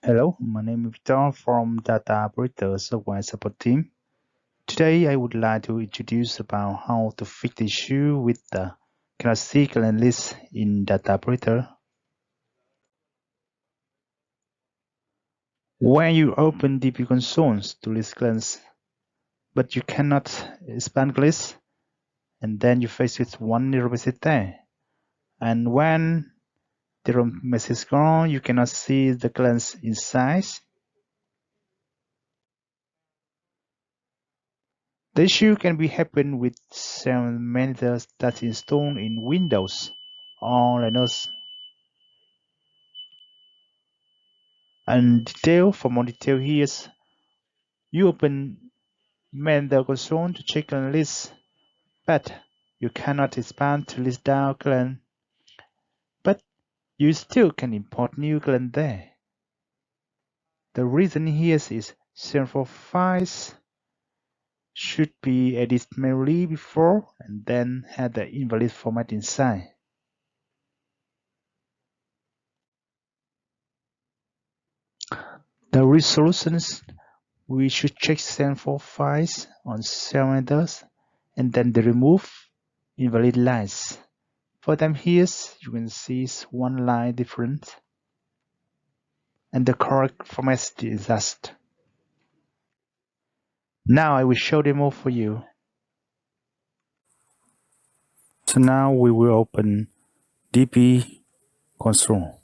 Hello, my name is Victor from Data Operator Software Support Team. Today I would like to introduce about how to fix the issue with the classic client list in Data Operator. When you open DB consoles to list clients, but you cannot expand list, and then you face with one error message there. And when the error message is gone, you cannot see the clients inside. The issue can be happen with some managers that's installed in Windows or Linux. And for more detail here, you open Manager console to check on list, but you cannot expand to list down clan. But you still can import new clan there. The reason here is central files should be edited manually before and then have the invalid format inside. The resolutions we should check central files on cylinders and then remove invalid lines. For them here, you can see one line different and the correct format is adjusted. Now I will show them all for you. So now we will open DB console.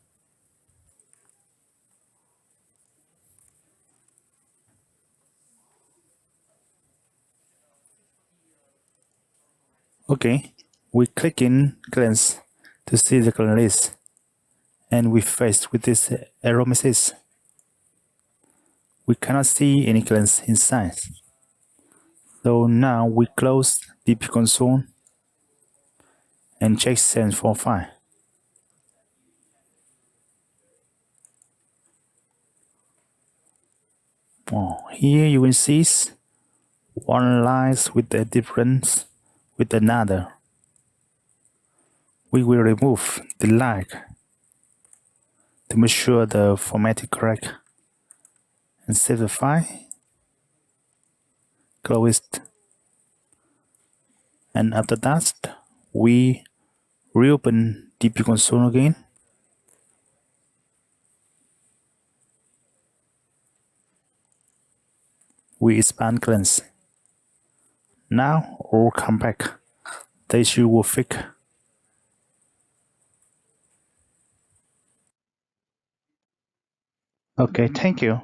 Okay, we click in cleanse to see the clean list and we faced with this error message. We cannot see any cleanse inside. So now we close DB console and check central file. Here you will see one line with a difference with another. We will remove the line to make sure the format is correct and save the file, close it, and after that we reopen DB console again. We expand cleanse. Now all come back. The issue will fix. Okay, thank you.